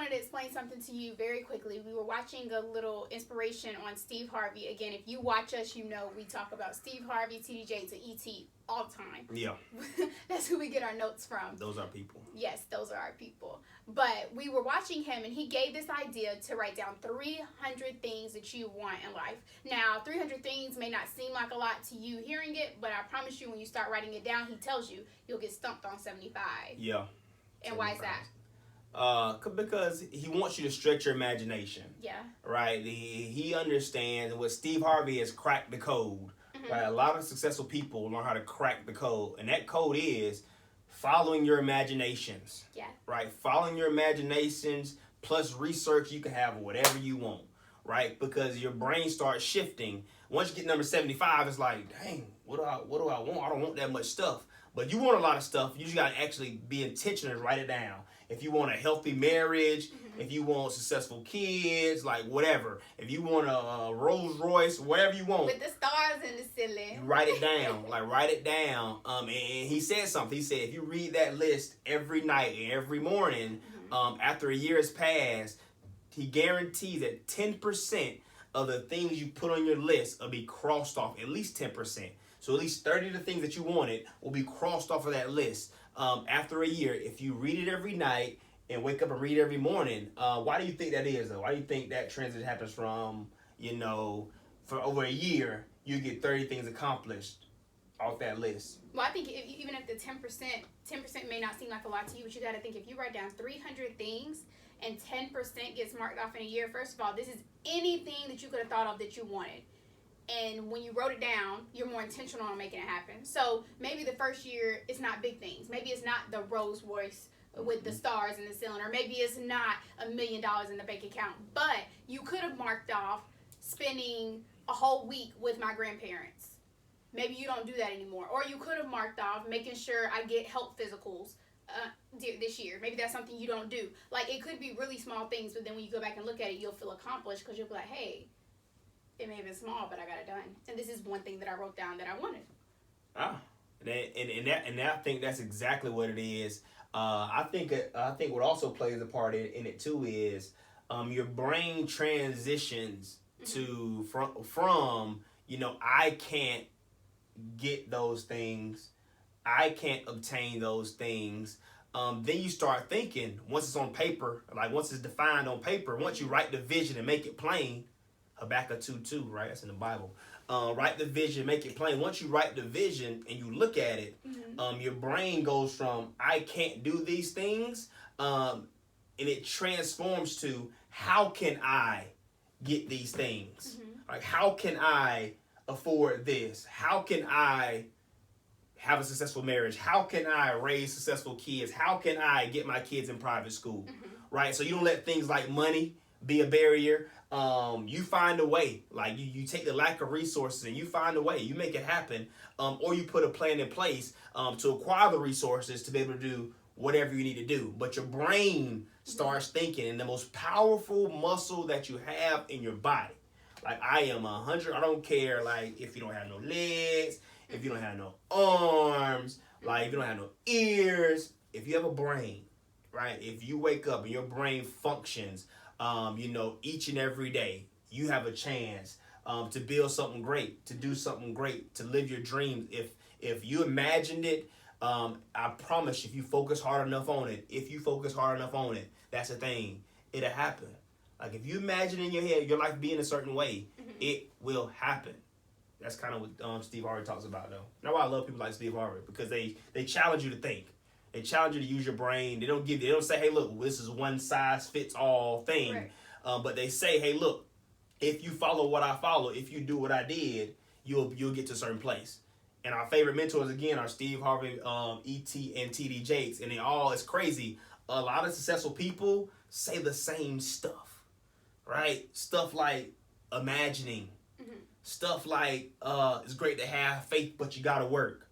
wanted to explain something to you very quickly. We were watching a little inspiration on Steve Harvey. Again, if you watch us, you know we talk about Steve Harvey, TD Jakes, and E.T. all the time. Yeah. That's who we get our notes from. Those are people. Yes, those are our people. But we were watching him, and he gave this idea to write down 300 things that you want in life. Now, 300 things may not seem like a lot to you hearing it, but I promise you when you start writing it down, he tells you you'll get stumped on 75. Yeah. And 75. Why is that? Because he wants you to stretch your imagination. Yeah. Right? He understands what Steve Harvey has cracked the code. Mm-hmm. Right? A lot of successful people learn how to crack the code. And that code is following your imaginations. Yeah. Right? Following your imaginations plus research, you can have whatever you want. Right? Because your brain starts shifting. Once you get number 75, it's like, dang, what do I want? I don't want that much stuff. But you want a lot of stuff. You just got to actually be intentional and write it down. If you want a healthy marriage, mm-hmm. if you want successful kids, like whatever. If you want a Rolls Royce, whatever you want. With the stars in the ceiling. You write it down. Write it down. And he said something. He said if you read that list every night and every morning, mm-hmm. After a year has passed, he guarantees that 10% of the things you put on your list will be crossed off. At least 10%. So at least 30 of the things that you wanted will be crossed off of that list. After a year, if you read it every night and wake up and read it every morning, why do you think that is, though? Why do you think that transition happens from, for over a year, you get 30 things accomplished off that list? Well, I think even if the 10% may not seem like a lot to you, but you got to think if you write down 300 things and 10% gets marked off in a year, first of all, this is anything that you could have thought of that you wanted. And when you wrote it down, you're more intentional on making it happen. So maybe the first year, it's not big things. Maybe it's not the Rolls Royce with the stars in the ceiling, or maybe it's not $1 million in the bank account. But you could have marked off spending a whole week with my grandparents. Maybe you don't do that anymore. Or you could have marked off making sure I get health physicals this year. Maybe that's something you don't do. Like, it could be really small things, but then when you go back and look at it, you'll feel accomplished because you'll be like, hey, it may have been small, but I got it done. And this is one thing that I wrote down that I wanted. And I think that's exactly what it is. I think what also plays a part in it too is your brain transitions to from I can't get those things, I can't obtain those things. Then you start thinking once it's on paper, like once it's defined on paper, once you write the vision and make it plain. Habakkuk 2:2, right? That's in the Bible. Write the vision, make it plain. Once you write the vision and you look at it, mm-hmm. Your brain goes from I can't do these things, and it transforms to how can I get these things? Mm-hmm. Like how can I afford this? How can I have a successful marriage? How can I raise successful kids? How can I get my kids in private school? Mm-hmm. Right? So you don't let things like money be a barrier. You find a way. Like you take the lack of resources and you find a way. You make it happen. Or you put a plan in place to acquire the resources to be able to do whatever you need to do. But your brain starts thinking, and the most powerful muscle that you have in your body. Like I am 100. I don't care. Like if you don't have no legs, if you don't have no arms, like if you don't have no ears, if you have a brain, right? If you wake up and your brain functions, each and every day, you have a chance to build something great, to do something great, to live your dreams. If you imagined it, I promise if you focus hard enough on it, that's the thing. It'll happen. Like if you imagine in your head your life being a certain way, mm-hmm. it will happen. That's kind of what Steve Harvey talks about, though. That's why I love people like Steve Harvey, because they challenge you to think. They challenge you to use your brain. They don't say, hey, look, this is one size fits all thing. Right. But they say, hey, look, if you follow what I follow, if you do what I did, you'll get to a certain place. And our favorite mentors, again, are Steve Harvey, E.T., and TD Jakes. And it's crazy. A lot of successful people say the same stuff, right? Stuff like imagining. Mm-hmm. Stuff like it's great to have faith, but you got to work.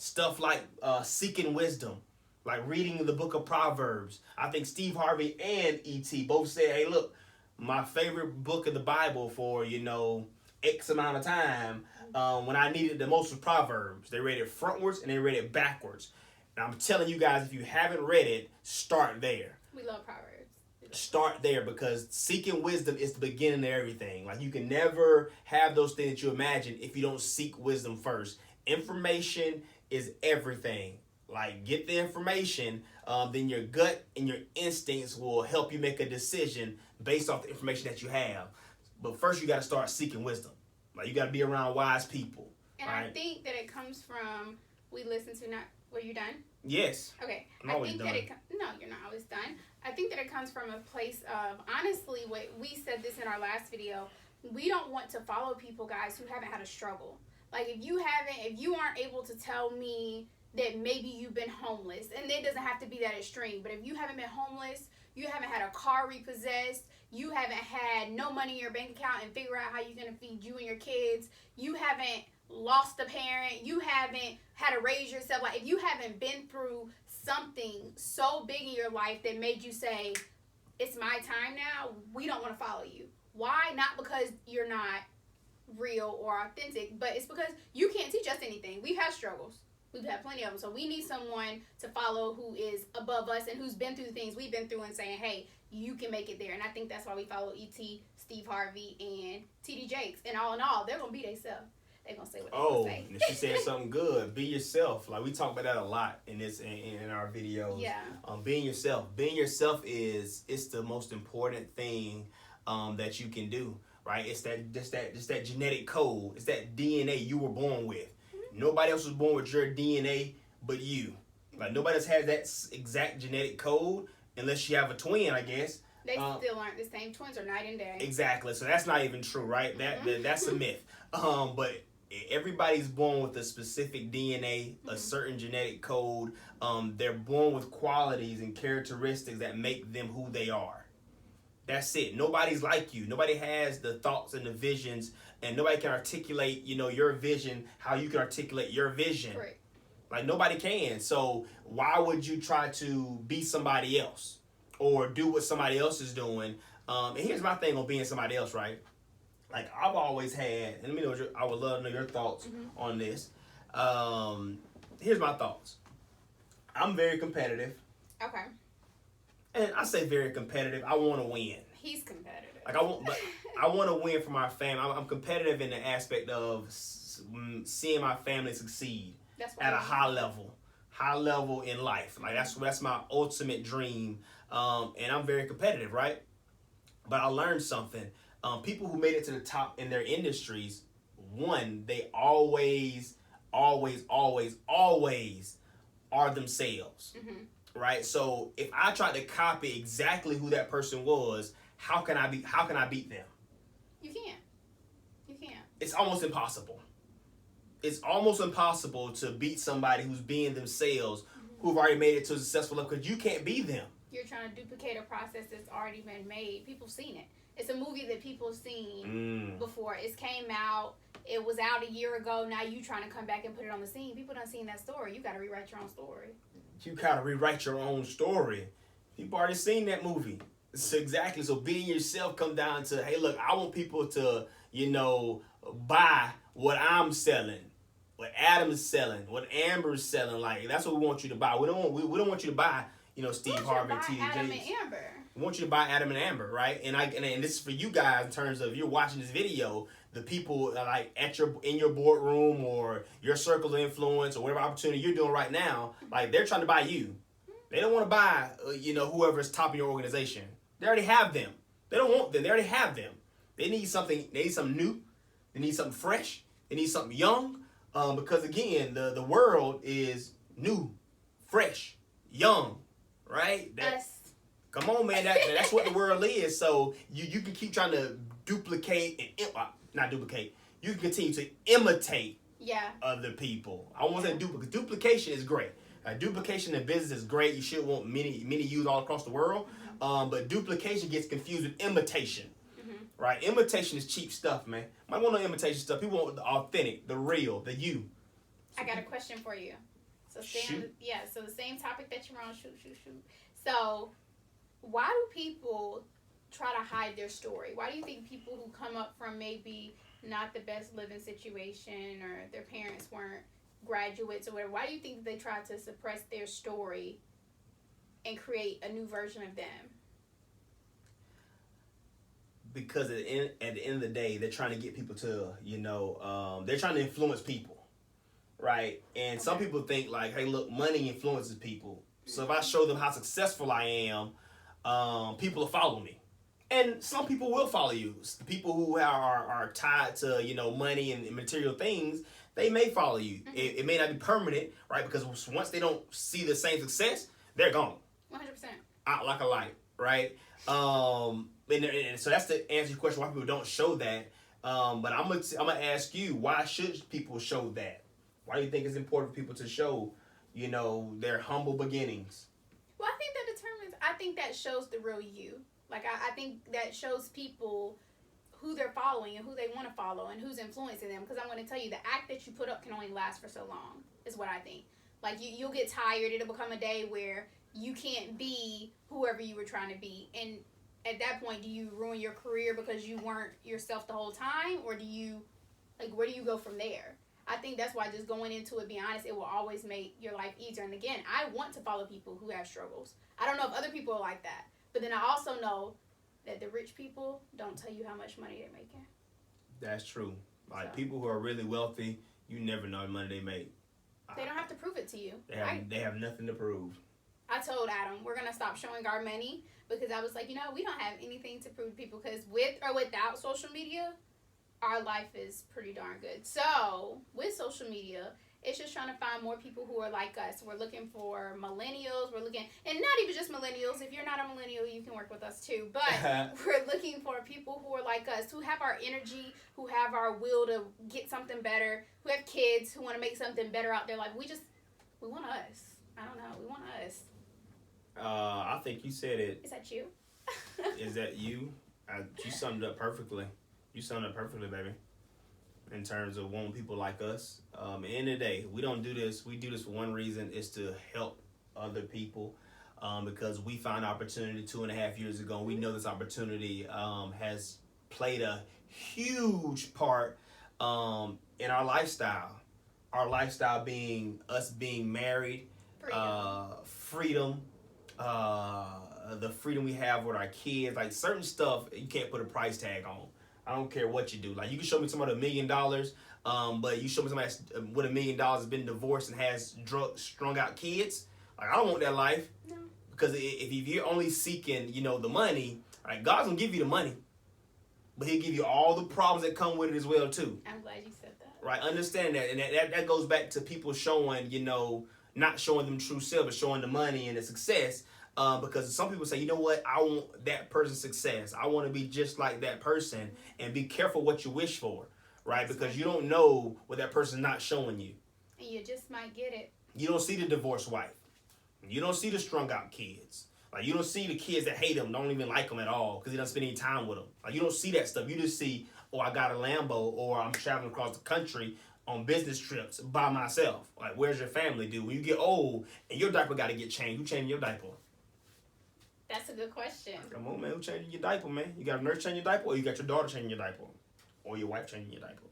Stuff like seeking wisdom, like reading the book of Proverbs. I think Steve Harvey and E.T. both said, hey, look, my favorite book of the Bible for, X amount of time, when I needed it the most was Proverbs. They read it frontwards and they read it backwards. And I'm telling you guys, if you haven't read it, start there. We love Proverbs. start there, because seeking wisdom is the beginning of everything. Like, you can never have those things that you imagine if you don't seek wisdom first. Information is everything. Like, get the information, then your gut and your instincts will help you make a decision based off the information that you have. But first, you got to start seeking wisdom. Like, you got to be around wise people. And right? I think that it comes from, we listen to, not, were you done? Yes. Okay. I'm always done. No, you're not always done. I think that it comes from a place of, honestly, what we said this in our last video, we don't want to follow people, guys, who haven't had a struggle. Like, if you aren't able to tell me that maybe you've been homeless, and it doesn't have to be that extreme, but if you haven't been homeless, you haven't had a car repossessed, you haven't had no money in your bank account and figure out how you're going to feed you and your kids, you haven't lost a parent, you haven't had to raise yourself, like, if you haven't been through something so big in your life that made you say, it's my time now, we don't want to follow you. Why? Not because you're not real or authentic, but it's because you can't teach us anything. We've had struggles. We've had plenty of them. So we need someone to follow who is above us and who's been through things we've been through and saying, hey, you can make it there. And I think that's why we follow E.T., Steve Harvey, and T.D. Jakes. And all in all, they're going to be themselves. They're going to say what they're going to say. And she said something good. Be yourself. Like, we talk about that a lot in our videos. Yeah. Being yourself. Being yourself it's the most important thing that you can do. Right? It's that genetic code. It's that DNA you were born with. Nobody else was born with your DNA but you. Like, nobody else has that exact genetic code unless you have a twin, I guess. They still aren't the same. Twins are night and day. Exactly. So that's not even true, right? That's a myth. But everybody's born with a specific DNA, a certain genetic code. They're born with qualities and characteristics that make them who they are. That's it. Nobody's like you. Nobody has the thoughts and the visions, and nobody can articulate, your vision, how you can articulate your vision. Right. Like, nobody can. So why would you try to be somebody else or do what somebody else is doing? And here's my thing on being somebody else, right? Like, I've always had, and let me know, I would love to know your thoughts on this. Here's my thoughts. I'm very competitive. Okay. And I say very competitive. I want to win. He's competitive. Like, I want to win for my family. I'm competitive in the aspect of seeing my family succeed at a high level in life. Like, that's my ultimate dream. And I'm very competitive, right? But I learned something. People who made it to the top in their industries, one, they always are themselves. Right? So if I tried to copy exactly who that person was, how can I beat them? You can't. It's almost impossible. It's almost impossible to beat somebody who's being themselves, who've already made it to a successful level, because you can't be them. You're trying to duplicate a process that's already been made. People have seen it. It's a movie that people have seen before. It came out. It was out a year ago. Now you trying to come back and put it on the scene. People done seen that story. You got to rewrite your own story. You gotta rewrite your own story. People already seen that movie. So exactly. So being yourself come down to, hey, look, I want people to, buy what I'm selling, what Adam's selling, what Amber's selling. Like, that's what we want you to buy. We don't want you to buy, Steve Harvey and T.D. Adam Jakes. and Amber. We want you to buy Adam and Amber, right? And this is for you guys in terms of you're watching this video. The people like in your boardroom or your circle of influence or whatever opportunity you're doing right now, like, they're trying to buy you. They don't want to buy, whoever's top of your organization. They already have them. They don't want them. They already have them. They need something. They need something new. They need something fresh. They need something young. Because again, the world is new, fresh, young, right? Come on, man. That's what the world is. So you can keep trying to duplicate and not duplicate. You can continue to imitate other people. I won't say duplicate. Duplication is great. Duplication in business is great. You should want many used all across the world. But duplication gets confused with imitation. Right? Imitation is cheap stuff, man. Might want no imitation stuff. People want the authentic, the real, the you. I got a question for you. So so the same topic that you're on, shoot. So why do people try to hide their story? Why do you think people who come up from maybe not the best living situation or their parents weren't graduates or whatever, why do you think they try to suppress their story and create a new version of them? because at the end of the day, they're trying to get people to, they're trying to influence people, right? And some people think like, hey, look, money influences people. So if I show them how successful I am, people will follow me. And some people will follow you. The people who are tied to, money and material things, they may follow you. Mm-hmm. It may not be permanent, right? Because once they don't see the same success, they're gone. 100%. Out like a light, right? And so that's the answer to your question, why people don't show that. But I'm gonna ask you, why should people show that? Why do you think it's important for people to show, their humble beginnings? Well, I think that shows the real you. Like, I think that shows people who they're following and who they want to follow and who's influencing them. Because I'm going to tell you, the act that you put up can only last for so long, is what I think. Like, you'll get tired. It'll become a day where you can't be whoever you were trying to be. And at that point, do you ruin your career because you weren't yourself the whole time? Or where do you go from there? I think that's why just going into it, being honest, it will always make your life easier. And again, I want to follow people who have struggles. I don't know if other people are like that. But then I also know that the rich people don't tell you how much money they're making. That's true. Like, people who are really wealthy, you never know the money they make. They don't have to prove it to you. They have nothing to prove. I told Adam, we're going to stop showing our money because I was like, we don't have anything to prove to people because with or without social media, our life is pretty darn good. So, with social media, it's just trying to find more people who are like us. We're looking for millennials. And not even just millennials. If you're not a millennial, you can work with us too. But we're looking for people who are like us, who have our energy, who have our will to get something better, who have kids, who want to make something better out their life. We want us. I don't know. We want us. I think you said it. Is that you? Is that you? You summed it up perfectly. You summed it up perfectly, baby. In terms of wanting people like us. At the end of the day, we don't do this. We do this for one reason, is to help other people. Because we found opportunity 2.5 years ago. We know this opportunity has played a huge part in our lifestyle. Our lifestyle being us being married, freedom, the freedom we have with our kids. Like, certain stuff you can't put a price tag on. I don't care what you do. Like, you can show me somebody $1 million, but you show me somebody with $1 million has been divorced and has strung out kids. Like, I don't want that life. No. Because if you're only seeking, the money, right, God's going to give you the money. But he'll give you all the problems that come with it as well, too. I'm glad you said that. Right, understand that. And that goes back to people showing, not showing them true self, but showing the money and the success. Because some people say, you know what, I want that person's success. I want to be just like that person. And be careful what you wish for, right? Because you don't know what that person's not showing you. And you just might get it. You don't see the divorced wife. You don't see the strung out kids. Like, you don't see the kids that hate him, don't even like him at all because he doesn't spend any time with them. Like, you don't see that stuff. You just see, I got a Lambo, or I'm traveling across the country on business trips by myself. Like, where's your family, dude? When you get old and your diaper got to get changed, who changing your diaper? That's a good question. Come on, man. Who changing your diaper, man? You got a nurse changing your diaper, or you got your daughter changing your diaper? Or your wife changing your diaper?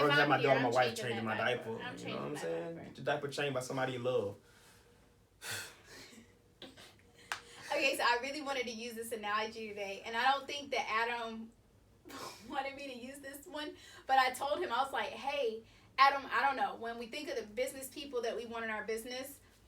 Or is that my daughter, my wife changing my diaper? You know what I'm saying? Get your diaper changed by somebody you love. Okay, so I really wanted to use this analogy today, and I don't think that Adam wanted me to use this one, but I told him, I was like, hey, Adam, I don't know. When we think of the business people that we want in our business,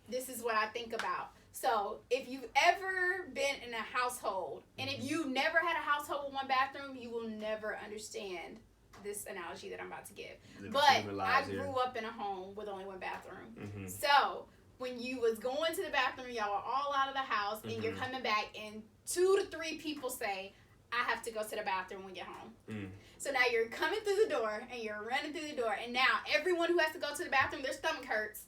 this is what I think about. So if you've ever been in a household, and if you never had a household with one bathroom, you will never understand this analogy that I'm about to give. But I grew up in a home with only one bathroom. Mm-hmm. So when you was going to the bathroom, y'all were all out of the house, and you're coming back, and 2 to 3 people say, I have to go to the bathroom when we get home. Mm. So now you're coming through the door, and you're running through the door, and now everyone who has to go to the bathroom, their stomach hurts,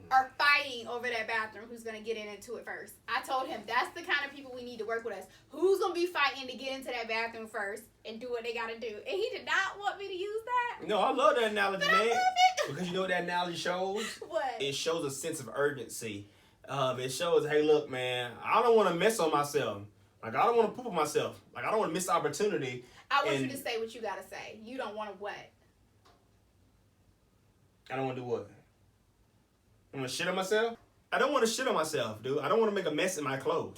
are fighting over that bathroom, who's going to get into it first. I told him that's the kind of people we need to work with us. Who's going to be fighting to get into that bathroom first and do what they got to do? And he did not want me to use that. No, I love that analogy, man. I love it. Because you know what that analogy shows? What? It shows a sense of urgency. It shows, hey, look, man, I don't want to mess on myself. Like, I don't want to poop on myself. Like, I don't want to miss the opportunity. I want you to say what you got to say. You don't want to what? I don't want to do what? I want to shit on myself? I don't want to shit on myself, dude. I don't want to make a mess in my clothes.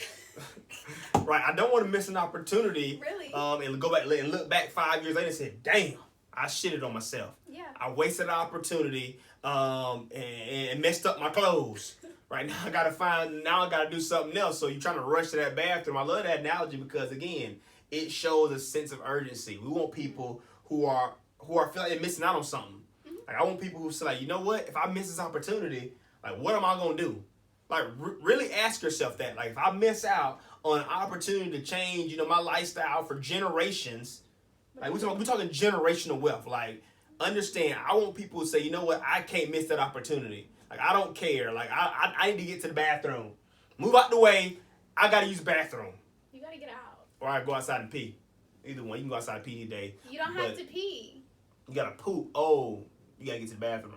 Right, I don't want to miss an opportunity. Really? And go back and look back 5 years later and say, damn, I shitted on myself. Yeah. I wasted an opportunity and messed up my clothes. Right now I gotta do something else. So you're trying to rush to that bathroom. I love that analogy because again, it shows a sense of urgency. We want people who are feel like they're missing out on something. Like I want people who say like, you know what? If I miss this opportunity, like what am I gonna do? Like really ask yourself that. Like if I miss out on an opportunity to change, my lifestyle for generations, like we're talking generational wealth. Like understand, I want people to say, you know what? I can't miss that opportunity. Like I don't care. Like I need to get to the bathroom. Move out the way. I gotta use the bathroom. You gotta get out. Or I go outside and pee. Either one. You can go outside and pee today. You don't have to pee. You gotta poop. Oh, you gotta get to the bathroom.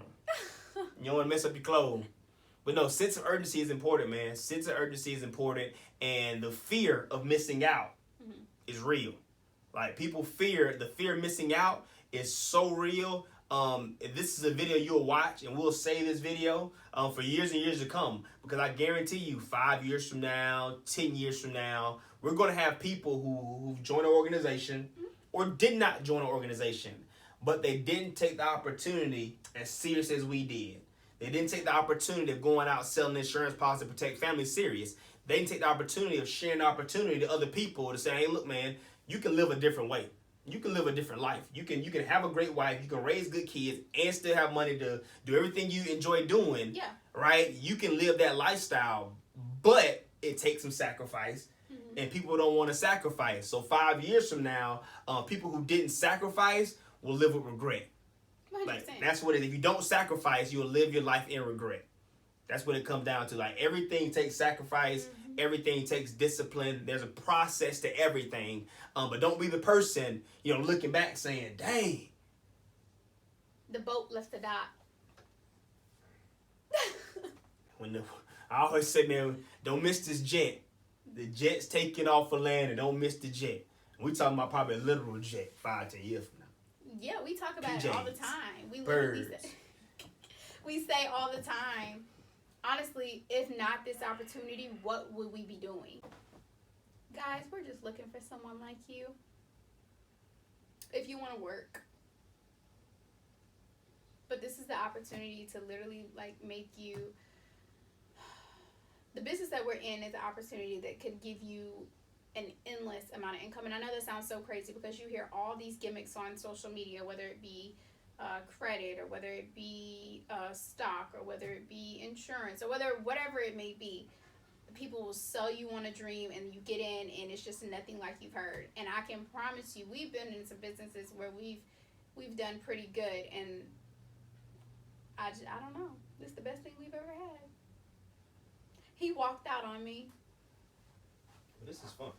You don't want to mess up your clothes. But no, sense of urgency is important, man. Sense of urgency is important. And the fear of missing out is real. Like people the fear of missing out is so real. This is a video you'll watch and we'll save this video for years and years to come. Because I guarantee you 5 years from now, 10 years from now, we're going to have people who've joined an organization or did not join an organization. But they didn't take the opportunity as serious as we did. They didn't take the opportunity of going out selling insurance policy to protect families serious. They didn't take the opportunity of sharing the opportunity to other people to say, hey, look, man, you can live a different way. You can live a different life. You can have a great wife. You can raise good kids and still have money to do everything you enjoy doing. Yeah. Right? You can live that lifestyle, but it takes some sacrifice. And people don't want to sacrifice. So 5 years from now, people who didn't sacrifice will live with regret. 100%. Like that's what it is. If you don't sacrifice, you'll live your life in regret. That's what it comes down to. Like everything takes sacrifice. Everything takes discipline. There's a process to everything. But don't be the person, looking back saying, dang. The boat left the dock. I always say, man, don't miss this jet. The jet's taking off for land and don't miss the jet. We talking about probably a literal jet 5-10 years from now. Yeah, we talk about it all the time. We birds. We say all the time, honestly, if not this opportunity, what would we be doing? Guys, we're just looking for someone like you. If you want to work. But this is the opportunity to literally make you... The business that we're in is an opportunity that could give you an endless amount of income. And I know that sounds so crazy because you hear all these gimmicks on social media, whether it be credit or whether it be stock or whether it be insurance or whatever it may be. People will sell you on a dream and you get in and it's just nothing like you've heard. And I can promise you, we've been in some businesses where we've done pretty good, and I don't know. This is the best thing we've ever had. He walked out on me. This is fun.